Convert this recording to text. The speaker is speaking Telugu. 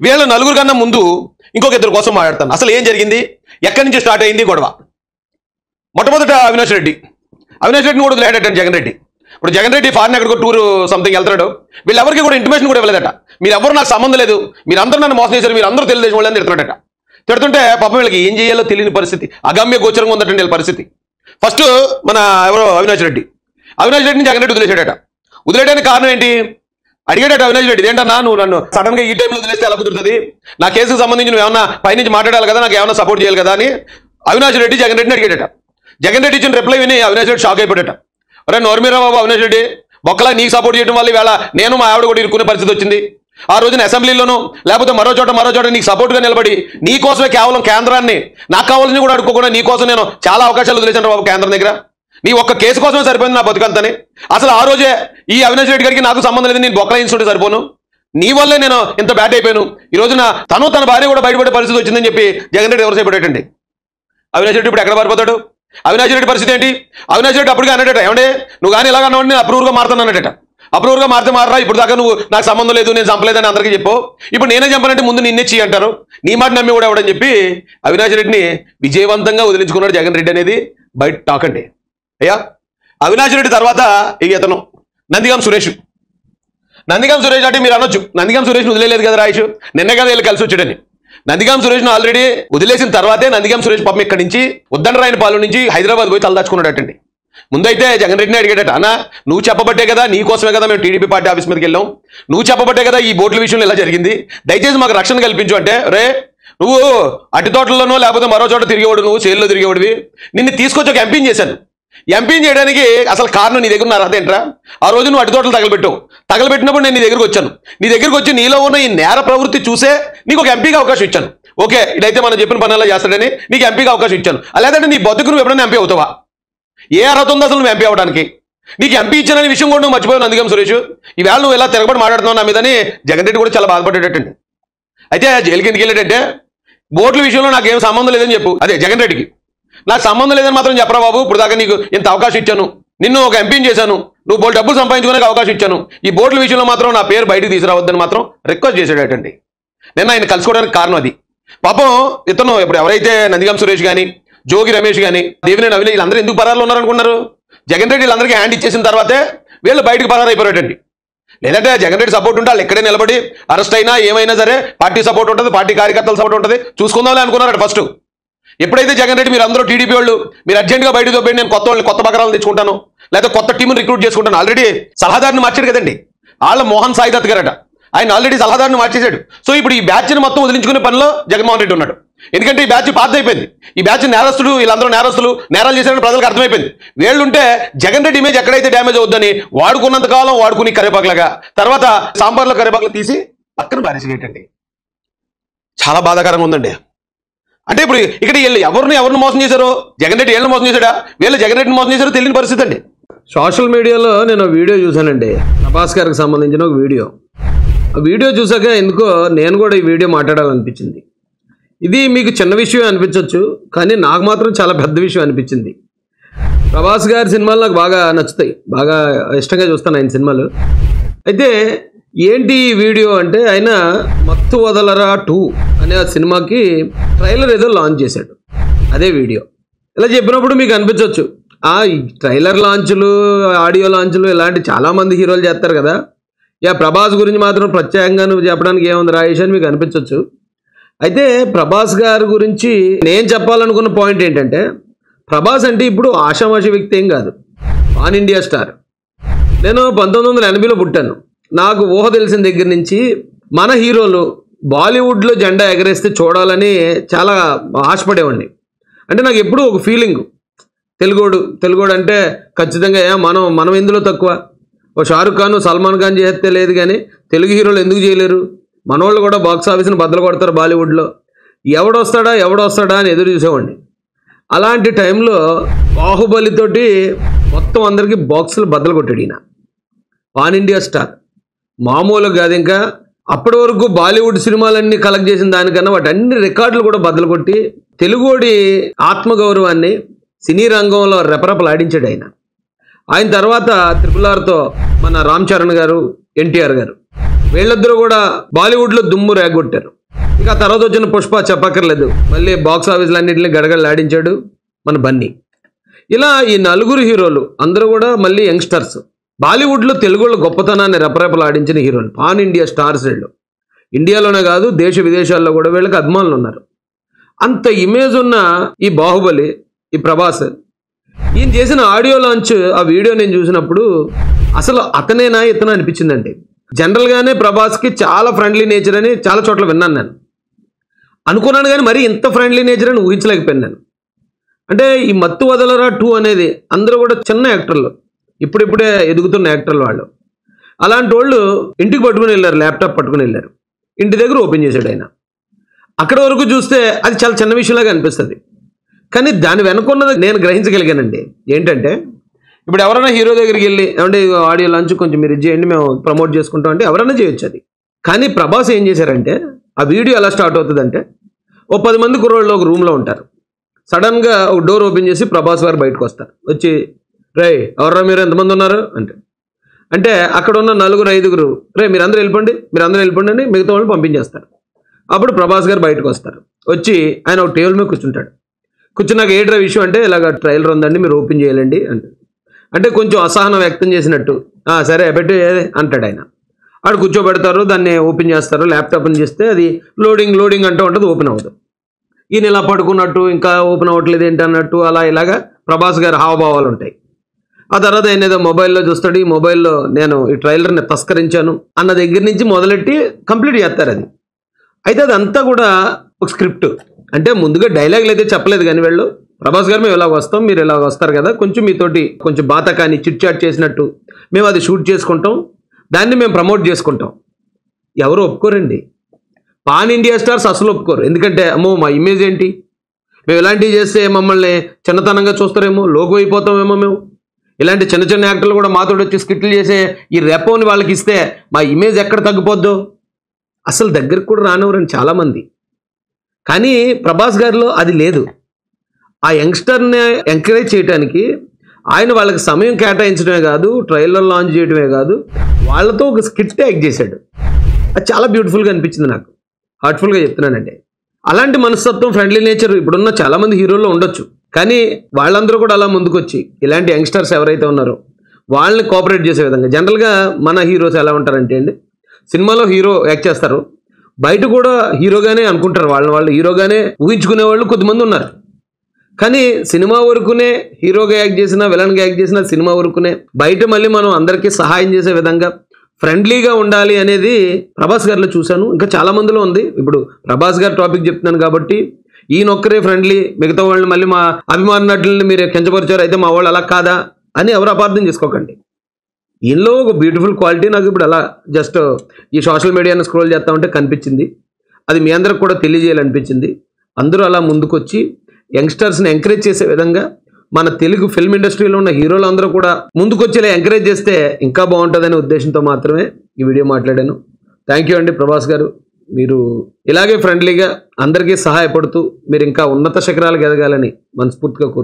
వీళ్ళ నలుగురు కన్నా ముందు ఇంకొక ఇద్దరు కోసం మాట్లాడతాను. అసలు ఏం జరిగింది, ఎక్కడి నుంచి స్టార్ట్ అయింది గొడవ. మొట్టమొదట అవినాష్ రెడ్డిని కూడా వదిలేటండి జగన్ రెడ్డి. ఇప్పుడు జగన్ రెడ్డి ఫారెన్ ఎక్కడికో టూర్ సంథింగ్ వెళ్తాడు. వీళ్ళెవరికి కూడా ఇంటిమేషన్ కూడా ఇవ్వలేదట. మీరెవరు నాకు సంబంధం లేదు, మీరందరూ నన్ను మోసం చేశారు, మీరందరూ తెలుగుదేశం వాళ్ళని తిడుతున్నాడట. తిడుతుంటే పాపం వీళ్ళకి ఏం చేయాలో తెలియని పరిస్థితి, అగమ్య గోచరంగా ఉందటండి వీళ్ళ పరిస్థితి. ఫస్ట్ మన ఎవరో అవినాష్ రెడ్డిని జగన్ రెడ్డి వదిలేశాడట. వదిలేయడానికి కారణం ఏంటి అడిగాడట అవినాష్ రెడ్డి, ఏంటన్నా నువ్వు నన్ను సడన్ గా ఈ టైంలో వదిలేస్తే ఎలా కుదురుతుంది, నా కేసుకు సంబంధించి నువ్వు ఏమన్నా పైనుంచి మాట్లాడాలి కదా, నాకు ఏమన్నా సపోర్ట్ చేయాలి కదా అని అవినాష్ రెడ్డి జగన్ రెడ్డిని అడిగాడట. జగన్ రెడ్డి ఇచ్చిన రిప్లై విని అవినాష్ రెడ్డి షాక్ అయిపోయాడట. అరే నోర్మీరా బాబు అవినాష్ రెడ్డి, బొక్కలా నీకు సపోర్ట్ చేయడం వల్ల ఈవేళ నేను మా ఆవిడ కూడా ఇరుక్కునే పరిస్థితి వచ్చింది. ఆ రోజున అసెంబ్లీలోనూ లేకపోతే మరో చోట నీకు సపోర్ట్గా నిలబడి నీ కోసమే కేవలం కేంద్రాన్ని నాకు కావాలని కూడా అడుక్కోకుండా నీ కోసం నేను చాలా అవకాశాలు వదిలేశాను బాబు కేంద్రం దగ్గర. నీ ఒక్క కేసు కోసమే సరిపోయింది నా బతుకంతని. అసలు ఆ రోజే ఈ అవినాష్ రెడ్డి గారికి నాకు సంబంధం లేదు, నేను బొక్కలాయించుంటే సరిపోను, నీ వల్లే నేను ఇంత బ్యాడ్ అయిపోయాను. ఈ రోజున తన భార్య కూడా బయటపడే పరిస్థితి వచ్చిందని చెప్పి జగన్ రెడ్డి ఎవరు చేయబడేటండి. అవినాష్ రెడ్డి ఇప్పుడు ఎక్కడ పారిపోతాడు. అవినాష్ రెడ్డి పరిస్థితి ఏంటి, అవినాష్ రెడ్డి అప్పటికే అన్నట, ఏమంటే నువ్వు కానీ ఇలాగ అన్నవాడిని నేను అప్రూవ్గా మారుతాను అన్నట. అప్రూవ్గా మారరా, ఇప్పుడు దాకా నువ్వు నాకు సంబంధం లేదు, నేను చంపలేదని అందరికీ చెప్పు, ఇప్పుడు నేనే చంపానంటే ముందు నిన్నే చెయ్యి అంటారు, నీ మాట నమ్మి కూడా ఎవడని చెప్పి అవినాష్ రెడ్డిని విజయవంతంగా వదిలించుకున్నాడు జగన్ రెడ్డి అనేది బయట టాక్ అండి. అయ్యా అవినాష్ రెడ్డి తర్వాత ఇతను నందిగాం సురేష్ అంటే మీరు అనొచ్చు, నందిగాం సురేష్ వదిలేదు కదా రాయేష్, నిన్నే కదా వీళ్ళు కలిసి వచ్చాడని. నందిగాం సురేష్ను ఆల్రెడీ వదిలేసిన తర్వాతే నందిగాం సురేష్ పాపం ఇక్కడి నుంచి ఉద్దండరాయనపాలెం నుంచి హైదరాబాద్ పోయి తలదాచుకున్నాడటండి. ముందైతే జగన్ రెడ్డిని అడిగాడట, అన్న నువ్వు చెప్పబట్టే కదా, నీ కోసమే కదా మేము టీడీపీ పార్టీ ఆఫీస్ మీదకి వెళ్ళాం, నువ్వు చెప్పబట్టే కదా ఈ బోట్ల విషయంలో ఇలా జరిగింది, దయచేసి మాకు రక్షణ కల్పించు అంటే, రే నువ్వు అట్టి తోటల్లోనో లేకపోతే మరో చోట తిరిగేవాడు, నువ్వు సేల్లో తిరిగేవాడివి, నిన్ను తీసుకొచ్చి ఒక ఎంపీని చేశాను. ఎంపీని చేయడానికి అసలు కారణం నీ దగ్గర ఉన్నారు అదేంట్రా, ఆ రోజు నువ్వు అట్టి తోటలు తగలబెట్టినప్పుడు నేను నీ దగ్గరకు వచ్చాను, నీ దగ్గరకు వచ్చి నీలో ఉన్న ఈ నేర ప్రవృత్తి చూసే నీకు ఒక ఎంపీగా అవకాశం ఇచ్చాను. ఓకే ఇదైతే మనం చెప్పిన పనుల్లో చేస్తాడని నీకు ఎంపీగా అవకాశం ఇచ్చాను. లేదంటే నీ బతుకు నువ్వు ఎప్పుడైనా ఎంపీ అవుతావా, ఏ అర్హత ఉందో అసలు నువ్వు ఎంపీ అవడానికి, నీకు ఎంపీ ఇచ్చానని విషయం కూడా నువ్వు మర్చిపోయావు నందిగాం సురేష్. ఈవేళ నువ్వు ఇలా తిరగబడి మాట్లాడుతున్నావు నా మీదని జగన్ రెడ్డి కూడా చాలా బాధపడేటండి. అయితే జైలుకి ఎందుకు వెళ్ళేటంటే బోట్ల విషయంలో నాకు ఏం సంబంధం లేదని చెప్పు, అదే జగన్ రెడ్డికి నాకు సంబంధం లేదని మాత్రం చెప్పరా బాబు, ఇప్పుడు దాకా నీకు ఇంత అవకాశం ఇచ్చాను, నిన్ను ఒక ఎంపీని చేశాను, నువ్వు బోల్ డబ్బులు సంపాదించుకునే అవకాశం ఇచ్చాను, ఈ బోట్ల విషయంలో మాత్రం నా పేరు బయటకు తీసుకురావద్దని మాత్రం రిక్వెస్ట్ చేశాడటండి. నేను ఆయన కలుసుకోవడానికి కారణం అది. పాపం ఇతను ఇప్పుడు ఎవరైతే నందిగాం సురేష్ కానీ జోగి రమేష్ కానీ దేవినేని అవినాష్ వీళ్ళందరూ ఎందుకు పరారులో ఉన్నారనుకున్నారు, జగన్ రెడ్డి వీళ్ళందరికీ హ్యాండ్ ఇచ్చేసిన తర్వాతే వీళ్ళు బయటకు పరారైపోయాడండి. లేదంటే జగన్ రెడ్డి సపోర్ట్ ఉంటే వాళ్ళు ఇక్కడే నిలబడి అరెస్ట్ అయినా ఏమైనా సరే పార్టీ సపోర్ట్ ఉంటుంది, పార్టీ కార్యకర్తల సపోర్ట్ ఉంటుంది, చూసుకుందామని అనుకున్నారట ఫస్ట్. ఎప్పుడైతే జగన్ రెడ్డి మీరు అందరూ టీడీపీ వాళ్ళు మీరు అర్జెంట్గా బయటకు తోపండి, నేను కొత్త బకరాలను తెచ్చుకుంటాను లేదా కొత్త టీంని రిక్రూట్ చేసుకుంటాను, ఆల్రెడీ సలహాదారుని మార్చాడు కదండి వాళ్ళ మోహన్ సాయి దత్ గారట, ఆయన ఆల్రెడీ సలహాదారుని మార్చేశాడు. సో ఇప్పుడు ఈ బ్యాచ్ని మొత్తం వదిలించుకునే పనిలో జగన్మోహన్ రెడ్డి ఉన్నాడు. ఎందుకంటే ఈ బ్యాచ్ పాత అయిపోయింది, ఈ బ్యాచ్ నేరస్తులు, వీళ్ళందరూ నేరాలు చేశారని ప్రజలకు అర్థమైపోయింది. వీళ్ళుంటే జగన్ రెడ్డి ఇమేజ్ ఎక్కడైతే డ్యామేజ్ అవుద్దని వాడుకున్నంత కాలం వాడుకుని కరేపాకులాగా తర్వాత సాంబార్లో కరేపాకులు తీసి పక్కన బారేసిగేటండి. చాలా బాధాకరంగా ఉందండి. అంటే ఇప్పుడు ఇక్కడ వీళ్ళు ఎవరిని మోసం చేశారో, జగన్ రెడ్డి వీళ్ళని మోసం చేశాడా, వీళ్ళు జగన్ రెడ్డిని మోసం చేశారో తెలియని పరిస్థితి అండి. సోషల్ మీడియాలో నేను వీడియో చూశానండి, ప్రభాస్ గారికి సంబంధించిన ఒక వీడియో. ఆ వీడియో చూసాక ఎందుకో నేను కూడా ఈ వీడియో మాట్లాడాలనిపించింది. ఇది మీకు చిన్న విషయం అనిపించవచ్చు, కానీ నాకు మాత్రం చాలా పెద్ద విషయం అనిపించింది. ప్రభాస్ గారి సినిమాలు నాకు బాగా నచ్చుతాయి, బాగా ఇష్టంగా చూస్తాను ఆయన సినిమాలు. అయితే ఏంటి ఈ వీడియో అంటే, ఆయన మత్తు వదలరా 2 అనే ఆ సినిమాకి ట్రైలర్ ఏదో లాంచ్ చేశాడు, అదే వీడియో. ఇలా చెప్పినప్పుడు మీకు అనిపించవచ్చు, ఈ ట్రైలర్ లాంచ్లు, ఆడియో లాంచ్లు ఇలాంటి చాలామంది హీరోలు చేస్తారు కదా, ప్రభాస్ గురించి మాత్రం ప్రత్యేకంగా నువ్వు చెప్పడానికి ఏముంది రాయేష్ అని మీకు అనిపించవచ్చు. అయితే ప్రభాస్ గారి గురించి నేను చెప్పాలనుకున్న పాయింట్ ఏంటంటే, ప్రభాస్ అంటే ఇప్పుడు ఆషామాషి వ్యక్తి ఏం కాదు, పాన్ ఇండియా స్టార్. నేను 1980లో పుట్టాను. నాకు ఊహ తెలిసిన దగ్గర నుంచి మన హీరోలు బాలీవుడ్లో జెండా ఎగరేస్తే చూడాలని చాలా ఆశపడేవాడిని. అంటే నాకు ఎప్పుడూ ఒక ఫీలింగ్, తెలుగోడు అంటే ఖచ్చితంగా మనం ఎందులో తక్కువ, ఓ షారుఖ్ ఖాన్ సల్మాన్ ఖాన్ చేస్తే లేదు కానీ తెలుగు హీరోలు ఎందుకు చేయలేరు, మనోళ్ళు కూడా బాక్స్ ఆఫీస్ని బద్దలు కొడతారు బాలీవుడ్లో, ఎవడొస్తాడా అని ఎదురు చూసేవాడిని. అలాంటి టైంలో బాహుబలితోటి మొత్తం అందరికీ బాక్సులు బద్దలు కొట్టాడు ఈయన. పాన్ ఇండియా స్టార్ మామూలుగా కాదు. ఇంకా అప్పటి వరకు బాలీవుడ్ సినిమాలన్నీ కలెక్ట్ చేసిన దానికన్నా వాటి అన్ని రికార్డులు కూడా బద్దలు కొట్టి తెలుగోడి ఆత్మగౌరవాన్ని సినీ రంగంలో రెపరెపలాడించాడు ఆయన. ఆయన తర్వాత RRRతో మన రామ్ చరణ్ గారు, ఎన్టీఆర్ గారు వీళ్ళిద్దరూ కూడా బాలీవుడ్లో దుమ్ము రేగొట్టారు. ఇక ఆ తర్వాత వచ్చిన పుష్ప చెప్పక్కర్లేదు, మళ్ళీ బాక్స్ ఆఫీసులు అన్నింటినీ గడగడలాడించాడు మన బన్నీ. ఇలా ఈ నలుగురు హీరోలు అందరూ కూడా మళ్ళీ యంగ్స్టర్స్. బాలీవుడ్లో తెలుగు వాళ్ళ గొప్పతనాన్ని రెపరెపలాడించిన హీరోలు, పాన్ ఇండియా స్టార్స్ వీళ్ళు. ఇండియాలోనే కాదు దేశ విదేశాల్లో కూడా వీళ్ళకి అభిమానులు ఉన్నారు. అంత ఇమేజ్ ఉన్న ఈ బాహుబలి, ఈ ప్రభాస్, ఈయన చేసిన ఆడియో లాంచ్ ఆ వీడియో నేను చూసినప్పుడు అసలు అతనేనా ఇతను అనిపించిందండి. జనరల్గానే ప్రభాస్కి చాలా ఫ్రెండ్లీ నేచర్ అని చాలా చోట్ల విన్నాను నేను, అనుకున్నాను కానీ మరీ ఇంత ఫ్రెండ్లీ నేచర్ అని ఊహించలేకపోయాను నేను. అంటే ఈ మత్తు వదలరా 2 అనేది అందరూ కూడా చిన్న యాక్టర్లు, ఇప్పుడిప్పుడే ఎదుగుతున్న యాక్టర్లు వాళ్ళు. అలాంటి వాళ్ళు ఇంటికి పట్టుకుని వెళ్ళారు, ల్యాప్టాప్ పట్టుకుని వెళ్ళారు, ఇంటి దగ్గర ఓపెన్ చేశాడు ఆయన. అక్కడ వరకు చూస్తే అది చాలా చిన్న విషయంలాగా అనిపిస్తుంది, కానీ దాని వెనుకున్నది నేను గ్రహించగలిగానండి. ఏంటంటే ఇప్పుడు ఎవరైనా హీరో దగ్గరికి వెళ్ళి ఏమంటే ఆడియో లాంచ్ కొంచెం మీరు ఇది చేయండి మేము ప్రమోట్ చేసుకుంటాం అంటే ఎవరైనా చేయొచ్చు అది. కానీ ప్రభాస్ ఏం చేశారంటే ఆ వీడియో ఎలా స్టార్ట్ అవుతుందంటే ఓ 10 మంది కుర్రోళ్ళు ఒక రూమ్లో ఉంటారు. సడన్గా ఒక డోర్ ఓపెన్ చేసి ప్రభాస్ గారు బయటకు వస్తారు, వచ్చి రే ఎవర్రా మీరు ఎంతమంది ఉన్నారు అంటే అక్కడ ఉన్న 4-5 రే మీరందరూ వెళ్ళిపోండి అని మిగతా వాళ్ళు పంపించేస్తారు. అప్పుడు ప్రభాస్ గారు బయటకు వస్తారు, వచ్చి ఆయన ఒక టేబుల్ మీద కూర్చుంటాడు. కూర్చున్నాక ఏంట్రా విషయం అంటే ఇలాగ ట్రైలర్ ఉందండి మీరు ఓపెన్ చేయాలండి అంటే కొంచెం అసహనం వ్యక్తం చేసినట్టు సరే పెట్టి అంటాడు ఆయన. ఆడు కూర్చోబెడతారు, దాన్ని ఓపెన్ చేస్తారు, ల్యాప్టాప్ అని చేస్తే అది లోడింగ్ అంటూ ఉంటుంది, ఓపెన్ అవ్వదు. ఈయన ఇలా పడుకున్నట్టు ఇంకా ఓపెన్ అవ్వట్లేదు ఏంటి అన్నట్టు అలా ఇలాగా ప్రభాస్ గారి హావభావాలు ఉంటాయి. ఆ తర్వాత ఆయన ఏదో మొబైల్లో చూస్తాడు, ఈ మొబైల్లో నేను ఈ ట్రైలర్ని తస్కరించాను అన్న దగ్గర నుంచి మొదలెట్టి కంప్లీట్ చేస్తారు అది. అయితే అదంతా కూడా ఒక స్క్రిప్ట్, అంటే ముందుగా డైలాగులు అయితే చెప్పలేదు కానీ వీళ్ళు ప్రభాస్ గారు మేము ఇలా వస్తాం మీరు ఇలా వస్తారు కదా, కొంచెం మీతోటి కొంచెం బాతకాని చిట్ చాట్ చేసినట్టు మేము అది షూట్ చేసుకుంటాం, దాన్ని మేము ప్రమోట్ చేసుకుంటాం. ఎవరు ఒప్పుకోరండి, పాన్ ఇండియా స్టార్స్ అసలు ఒప్పుకోరు. ఎందుకంటే అమ్మో మా ఇమేజ్ ఏంటి, మేము ఇలాంటివి చేస్తే మమ్మల్ని చిన్నతనంగా చూస్తారేమో, లోగో అయిపోతామేమో, మేము ఇలాంటి చిన్న యాక్టర్లు కూడా మాతో వచ్చి స్కిట్లు చేసే ఈ రెపోని వాళ్ళకి ఇస్తే మా ఇమేజ్ ఎక్కడ తగ్గిపోద్దో, అసలు దగ్గరికి కూడా రానివ్వరండి చాలామంది. కానీ ప్రభాస్ గారిలో అది లేదు. ఆ యంగ్స్టర్ని ఎంకరేజ్ చేయడానికి ఆయన వాళ్ళకి సమయం కేటాయించడమే కాదు, ట్రైలర్ లాంచ్ చేయడమే కాదు, వాళ్ళతో ఒక స్కిట్ యాక్ట్ చేశాడు. అది చాలా బ్యూటిఫుల్గా అనిపించింది నాకు, హార్ట్ఫుల్గా చెప్తున్నానండి. అలాంటి మనస్తత్వం, ఫ్రెండ్లీ నేచర్ ఇప్పుడున్న చాలామంది హీరోల్లో ఉండొచ్చు, కానీ వాళ్ళందరూ కూడా అలా ముందుకొచ్చి ఇలాంటి యంగ్స్టర్స్ ఎవరైతే ఉన్నారో వాళ్ళని కోఆపరేట్ చేసే విధంగా. జనరల్గా మన హీరోస్ ఎలా ఉంటారంటే అండి, సినిమాలో హీరో యాక్ట్ చేస్తారు, బయట కూడా హీరోగానే అనుకుంటారు, వాళ్ళు హీరోగానే ఊహించుకునే వాళ్ళు కొద్దిమంది ఉన్నారు. కానీ సినిమా వరకునే హీరోగా యాక్ట్ చేసినా విలన్గా యాక్ట్ చేసినా సినిమా వరకునే, బయట మళ్ళీ మనం అందరికీ సహాయం చేసే విధంగా ఫ్రెండ్లీగా ఉండాలి అనేది ప్రభాస్ గారిలో చూశాను. ఇంకా చాలా మందిలో ఉంది. ఇప్పుడు ప్రభాస్ గారి టాపిక్ చెప్తున్నాను కాబట్టి ఈయన ఒక్కరే ఫ్రెండ్లీ, మిగతా వాళ్ళని మళ్ళీ మా అభిమాన నటులని మీరు కించపరిచారు అయితే మా వాళ్ళు అలా కాదా అని ఎవరు అపార్థం చేసుకోకండి. ఈయనలో ఒక బ్యూటిఫుల్ క్వాలిటీ నాకు ఇప్పుడు అలా జస్ట్ ఈ సోషల్ మీడియాను స్క్రోల్ చేస్తా ఉంటే కనిపించింది. అది మీ అందరికి కూడా తెలియజేయాలనిపించింది. అందరూ అలా ముందుకొచ్చి యంగ్స్టర్స్ని ఎంకరేజ్ చేసే విధంగా మన తెలుగు ఫిల్మ్ ఇండస్ట్రీలో ఉన్న హీరోలు అందరూ కూడా ముందుకొచ్చేలా ఎంకరేజ్ చేస్తే ఇంకా బాగుంటుందనే ఉద్దేశంతో మాత్రమే ఈ వీడియో మాట్లాడాను. థ్యాంక్ యూ అండి ప్రభాస్ గారు, మీరు ఇలాగే ఫ్రెండ్లీగా అందరికీ సహాయపడుతూ మీరు ఇంకా ఉన్నత శిఖరాలకు ఎదగాలని మనస్ఫూర్తిగా కోరుకుంటున్నాను.